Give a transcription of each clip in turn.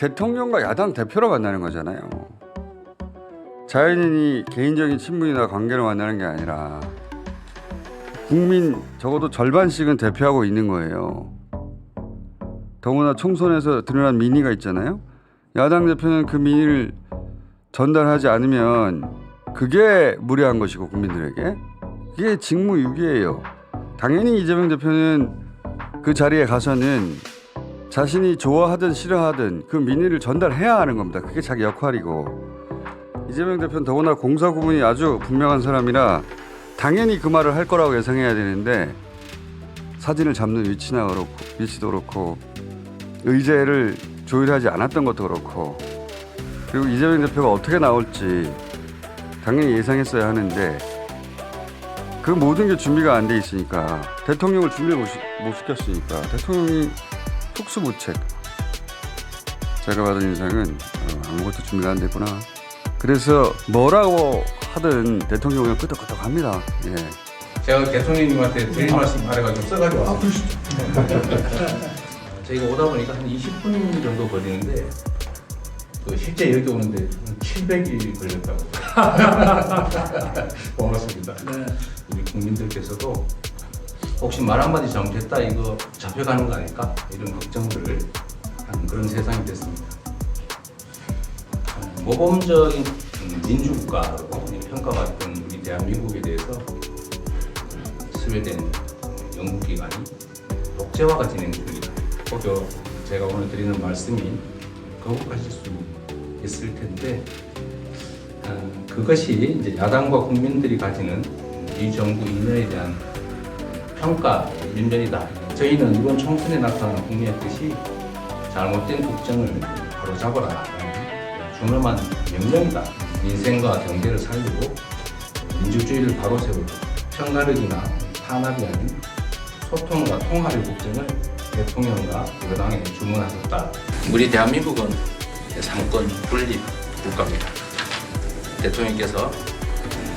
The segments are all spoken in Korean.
대통령과 야당 대표로 만나는 거잖아요. 자연인이 개인적인 친분이나 관계로 만나는 게 아니라 국민 적어도 절반씩은 대표하고 있는 거예요. 더구나 총선에서 드러난 민의가 있잖아요. 야당 대표는 그 민의를 전달하지 않으면 그게 무례한 것이고 국민들에게 그게 직무유기예요. 당연히 이재명 대표는 그 자리에 가서는 자신이 좋아하든 싫어하든 그 민의를 전달해야 하는 겁니다. 그게 자기 역할이고 이재명 대표는 더구나 공사 구분이 아주 분명한 사람이라 당연히 그 말을 할 거라고 예상해야 되는데 사진을 잡는 위치도 그렇고 의제를 조율하지 않았던 것도 그렇고 그리고 이재명 대표가 어떻게 나올지 당연히 예상했어야 하는데 그 모든 게 준비가 안 돼 있으니까 대통령을 준비를 못 시켰으니까 대통령이 속수무책. 제가 받은 인상은 아무것도 준비가 안 됐구나. 그래서 뭐라고 하든 대통령은 끄덕끄덕합니다. 예. 제가 대통령님한테 드릴 말씀 말해가지고 써가지고 왔습니다. 저희가 오다 보니까 한 20분 정도 걸리는데 그 실제 여기 오는데 700일 걸렸다고. 고맙습니다. 네. 우리 국민들께서도 혹시 말 한마디 잘못했다 이거 잡혀가는 거 아닐까 이런 걱정들을 하는 그런 세상이 됐습니다. 모범적인 민주국가로 평가받던 우리 대한민국에 대해서 스웨덴 연구기관이 독재화가 진행 중이다. 혹여 제가 오늘 드리는 말씀이 거북하실 수 있을 텐데 그것이 이제 야당과 국민들이 가지는 이 정부 인연에 대한 평가 면면이다. 저희는 이번 총선에 나타난 국민의 뜻이 잘못된 국정을 바로잡아라. 준엄한 명령이다. 민생과 경제를 살리고 민주주의를 바로 세우고 편가르기나 탄압이 아닌 소통과 통합의 국정을 대통령과 여당에 주문하셨다. 우리 대한민국은 상권 분립 국가입니다. 대통령께서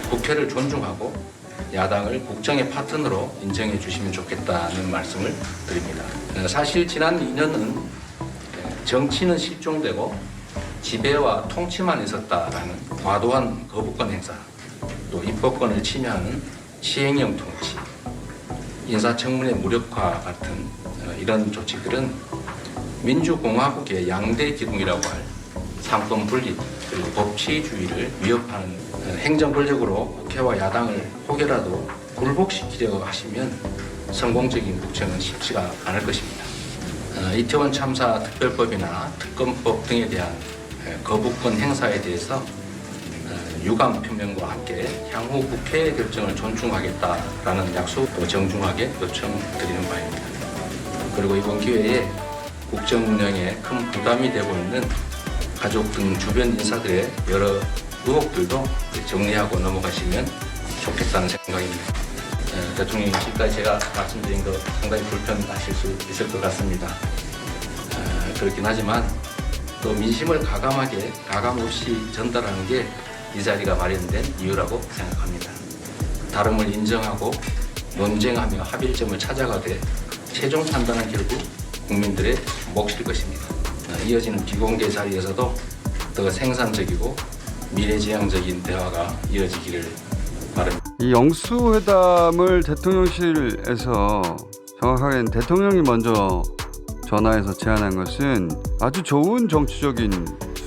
국회를 존중하고 야당을 국정의 파트너로 인정해 주시면 좋겠다는 말씀을 드립니다. 사실 지난 2년은 정치는 실종되고 지배와 통치만 있었다라는 과도한 거부권 행사, 또 입법권을 침해하는 시행령 통치, 인사청문회 무력화 같은 이런 조치들은 민주공화국의 양대 기둥이라고 할 상권 분립 그리고 법치주의를 위협하는 행정 권력으로 국회와 야당을 혹여라도 굴복시키려고 하시면 성공적인 국정은 쉽지가 않을 것입니다. 이태원 참사 특별법이나 특검법 등에 대한 거부권 행사에 대해서 유감 표명과 함께 향후 국회의 결정을 존중하겠다라는 약속도 정중하게 요청드리는 바입니다. 그리고 이번 기회에 국정 운영에 큰 부담이 되고 있는 가족 등 주변 인사들의 여러 의혹들도 정리하고 넘어가시면 좋겠다는 생각입니다. 대통령님 지금까지 제가 말씀드린 거 상당히 불편하실 수 있을 것 같습니다. 그렇긴 하지만 또 민심을 가감하게 가감없이 전달하는 게 이 자리가 마련된 이유라고 생각합니다. 다름을 인정하고 논쟁하며 합일점을 찾아가되 최종 판단은 결국 국민들의 몫일 것입니다. 이어지는 비공개 자리에서도 더 생산적이고 미래지향적인 대화가 이어지기를 바랍니다. 이 영수회담을 대통령실에서 정확하게는 대통령이 먼저 전화해서 제안한 것은 아주 좋은 정치적인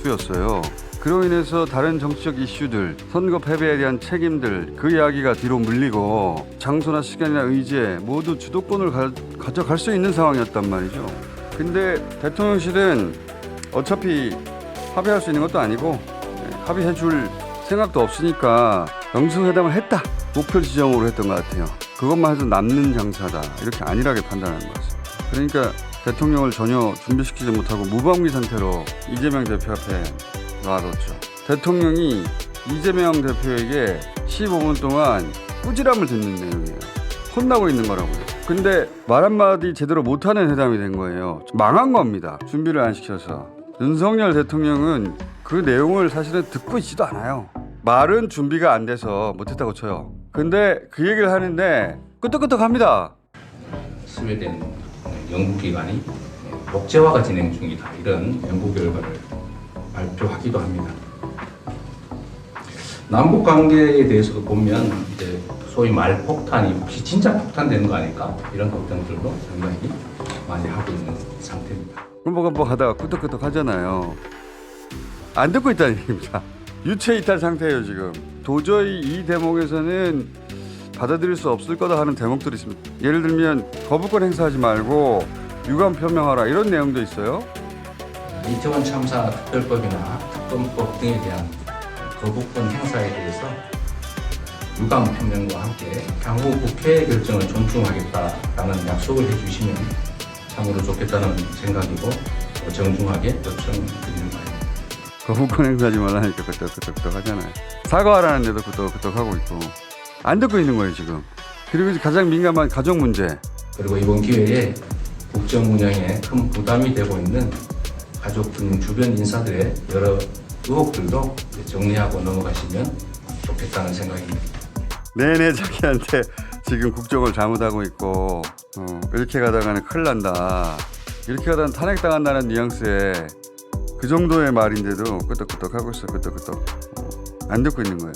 수였어요. 그로 인해서 다른 정치적 이슈들, 선거 패배에 대한 책임들 그 이야기가 뒤로 물리고 장소나 시간이나 의제 모두 주도권을 가져갈 수 있는 상황이었단 말이죠. 근데 대통령실은 어차피 합의할 수 있는 것도 아니고 합의해 줄 생각도 없으니까 영수회담을 했다. 목표 지정으로 했던 것 같아요. 그것만 해도 남는 장사다. 이렇게 안일하게 판단하는 것 같습니다. 그러니까 대통령을 전혀 준비시키지 못하고 무방비 상태로 이재명 대표 앞에 놔뒀죠. 대통령이 이재명 대표에게 15분 동안 꾸지람을 듣는 내용이에요. 혼나고 있는 거라고요. 근데 말 한마디 제대로 못하는 회담이 된 거예요. 망한 겁니다. 준비를 안 시켜서. 윤석열 대통령은 그 내용을 사실은 듣고 있지도 않아요. 말은 준비가 안 돼서 못했다고 쳐요. 근데 그 얘기를 하는데 끄떡끄떡합니다. 스웨덴 연구기관이 독재화가 진행 중이다. 이런 연구 결과를 발표하기도 합니다. 남북 관계에 대해서도 보면 이제 소위 말폭탄이 혹시 진짜 폭탄되는 거 아닐까? 이런 걱정들도 상당히 많이 하고 있는 상태입니다. 끔뻑끔뻑 하다가 끄덕끄덕 하잖아요. 안 듣고 있다는 얘기입니다. 유체 이탈 상태예요 지금. 도저히 이 대목에서는 받아들일 수 없을 거다 하는 대목들이 있습니다. 예를 들면 거부권 행사하지 말고 유감 표명하라 이런 내용도 있어요. 이태원 참사 특별법이나 특검법 등에 대한 거부권 행사에 대해서 유감 표명과 함께 향후 국회 결정을 존중하겠다라는 약속을 해주시면 참으로 좋겠다는 생각이고 정중하게 요청드리는 바입니다. 거부권 행사하지 말라니까 끄덕끄덕 하잖아요. 사과하라는데도 끄덕끄덕 하고 있고 안 듣고 있는 거예요 지금. 그리고 이제 가장 민감한 가족 문제. 그리고 이번 기회에 국정 운영에 큰 부담이 되고 있는 가족 등 주변 인사들의 여러 의혹들도 정리하고 넘어가시면 좋겠다는 생각입니다. 내내 자기한테 지금 국정을 잘못하고 있고 이렇게 가다가는 큰일 난다. 이렇게 가다가 탄핵당한다는 뉘앙스에 그 정도의 말인데도 끄덕끄덕 하고 있어. 끄덕끄덕. 안 듣고 있는 거예요.